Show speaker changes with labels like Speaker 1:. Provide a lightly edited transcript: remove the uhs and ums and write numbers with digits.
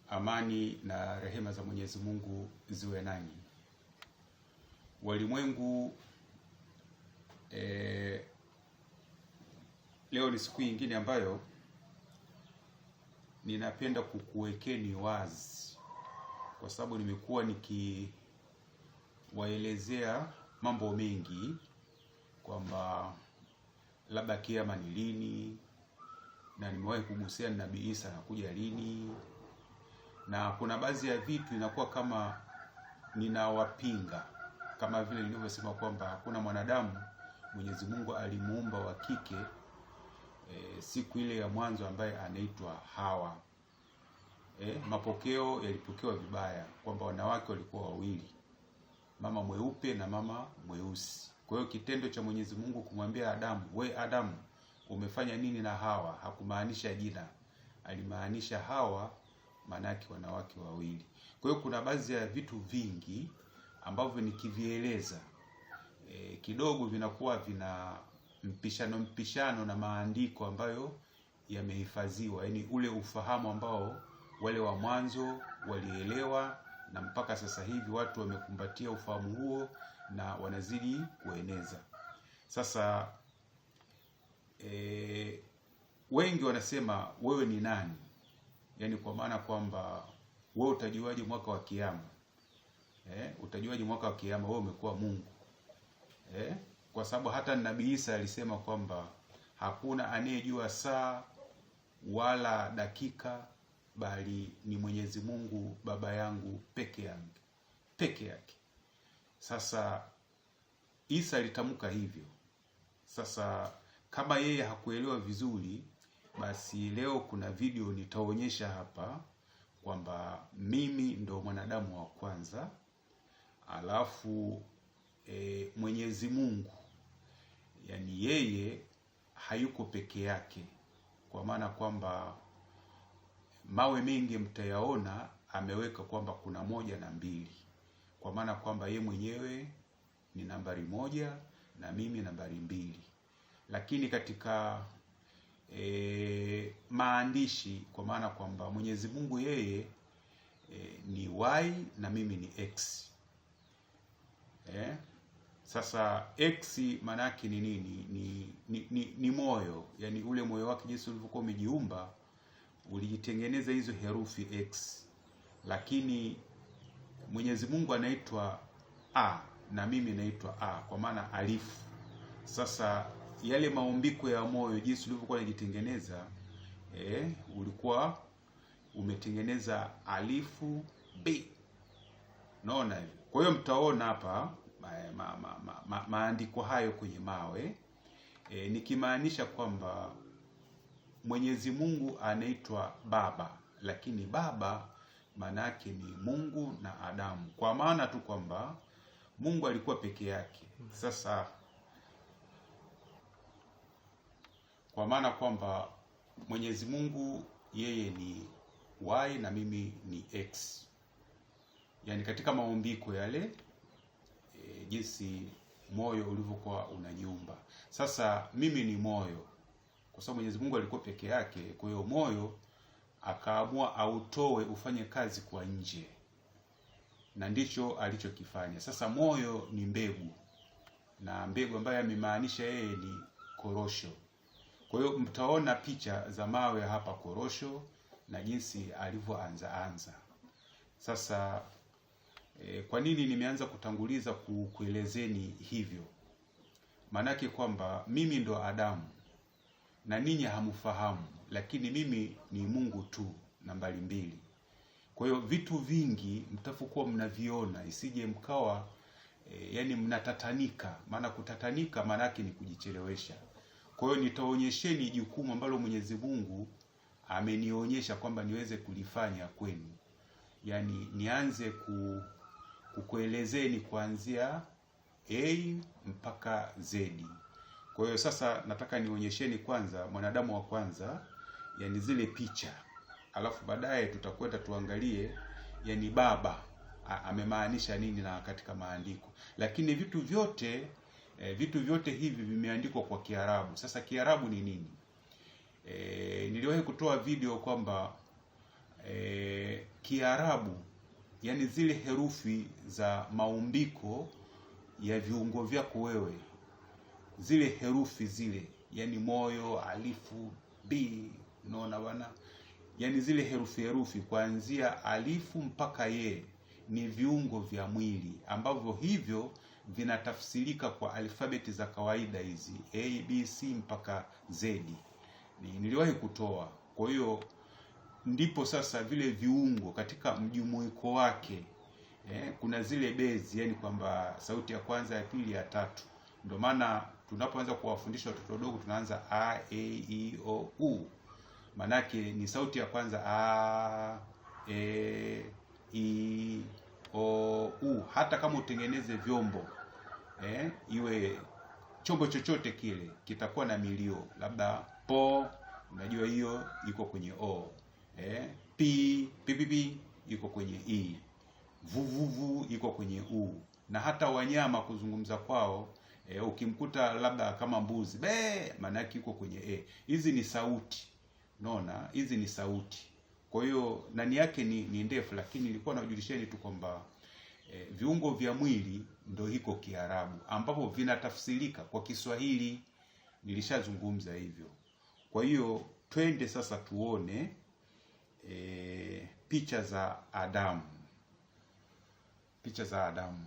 Speaker 1: Amani na rehema za Mwenyezi Mungu ziwe nanyi. Walimwengu, leo ni siku nyingine ambayo ninapenda kukuwekeni wazi, kwa sababu nimekuwa nikiwaelezea mambo mengi kwamba labda kiyama ni lini, na nimewahi kugusia Nabii Isa anakuja lini, na kuna baadhi ya vitu inakuwa kama ninawapinga, kama vile nilivyosema kwamba hakuna mwanadamu Mwenyezi Mungu alimuumba wa kike siku ile ya mwanzo ambaye anaitwa Hawa. Mapokeo yalipokewa vibaya kwamba wanawake walikuwa wawili, mama mweupe na mama mweusi. Kwa hiyo kitendo cha Mwenyezi Mungu kumwambia Adamu, we Adamu, umefanya nini na Hawa, hakumaanisha jina, alimaanisha Hawa, manake wanawake wawili. Kwa hiyo kuna baadhi ya vitu vingi ambavyo nikivieleza kidogo vinakuwa vina mpishano na maandiko ambayo yamehifadhiwa, yaani ule ufahamu ambao wale wa mwanzo walielewa, na mpaka sasa hivi watu wamekumbatia ufahamu huo na wanazidi kueneza. Sasa wengi wanasema wewe ni nani? Yaani kwa maana kwamba wewe utajuaje mwaka wa kiyama? Utajuaje mwaka wa kiyama? Wewe umekuwa Mungu. Kwa sababu hata Nabii Isa alisema kwamba hakuna anayejua saa wala dakika bali ni Mwenyezi Mungu Baba yangu peke yake. Sasa Isa alitamka hivyo. Sasa kama yeye hakuelewa vizuri, basi leo kuna video nitaonyesha hapa kwamba mimi ndo mwanadamu wa kwanza, alafu Mwenyezi Mungu, yani yeye hayuko peke yake, kwa maana kwamba mawe mengi mtayaona ameweka kwamba kuna 1 na 2, kwa maana kwamba yeye mwenyewe ni nambari 1 na mimi nambari 2. Lakini katika maandishi, kwa maana kwamba Mwenyezi Mungu yeye ni Y na mimi ni X. Sasa X manake ni nini? Ni moyo, yani ule moyo wake jinsi ulivyokuwa umejiumba ulijitengeneza hizo herufi X. Lakini Mwenyezi Mungu anaitwa A na mimi naitwa A, kwa maana alifu. Sasa yale maumbiko ya moyo jinsi ulivyokuwa unajitengeneza, ulikuwa umetengeneza alifu B. Naona hivi. Kwa hiyo mtaona hapa maandiko hayo kwenye mawe, nikimaanisha kwamba Mwenyezi Mungu anaitwa Baba, lakini Baba manake ni Mungu na Adamu, kwa maana tu kwamba Mungu alikuwa peke yake. Sasa kwa maana kwamba Mwenyezi Mungu yeye ni Y na mimi ni X, yani katika maumbiko yale jinsi moyo ulivyokuwa unajiumba. Sasa mimi ni moyo, kwa sababu Mwenyezi Mungu alikuwa peke yake, kwa hiyo moyo akaamua autoe ufanye kazi kwa nje, na ndicho alichokifanya. Sasa moyo ni mbegu, na mbegu ambayo amemaanisha yeye ni korosho. Kwa hiyo mtaona picha za mawe hapa korosho na jinsi alivyoanza. Sasa kwa nini nimeanza kutanguliza kuelezeni hivyo? Manake kwamba mimi ndo Adamu na ninyi hamfahamu, lakini mimi ni Mungu tu nambari 2. Kwa hiyo vitu vingi mtafokuwa mnaviona, isije mkawa yani mnatatanika. Maana kutatanika manake ni kujichelewesha. Kwa hiyo nitaonyesheni jukumu ambalo Mwenyezi Mungu amenionyesha kwamba niweze kulifanya kwenu. Yani nianze kukuelezeni kuanzia A mpaka Z. Kwa hiyo sasa nataka nionyesheni kwanza mwanadamu wa kwanza, yani zile picha. Alafu baadaye tutakwenda tuangalie yani baba amemaanisha nini na katika maandiko. Lakini vitu vyote hivi vimeandikwa kwa Kiarabu. Sasa Kiarabu ni nini? Niliwahi kutoa video kwamba Kiarabu, yani zile herufi za maumbiko ya viungo vyako wewe, zile herufi zile, yani moyo, alifu, b, unaona bwana, yani zile herufi kuanzia alifu mpaka ye ni viungo vya mwili ambavyo hivyo vinatafsirika kwa alfabeti za kawaida hizi A, B, C mpaka Z. Niliwahi kutoa. Kwa hiyo ndipo sasa vile viungo katika mjumuiko wake, kuna zile bezi, yani kwamba sauti ya kwanza, ya pili, ya tatu. Ndio maana tunapoanza kuwafundisha watoto wadogo tunaanza A, E, I, O, U. Manake ni sauti ya kwanza A, E, I, O, U. Hata kama utengeneze vyombo, iwe chombo chochote kile kitakuwa na milio, labda po, unajua hiyo iko kwenye O, pi, pi iko kwenye I, vuvuvu iko kwenye U. Na hata wanyama kuzungumza kwao, ukimkuta labda kama mbuzi be, maana yake iko kwenye E. Hizi ni sauti, unaona, hizi ni sauti. Kwa hiyo ndani yake ni ndefu, lakini nilikuwa najulisheni tu kwamba viungo vya mwili ndio hiko Kiarabu, ambapo vinatafsirika kwa Kiswahili. Nilishazungumza hivyo. Kwa hiyo twende sasa tuone picha za Adamu. Picha za Adamu.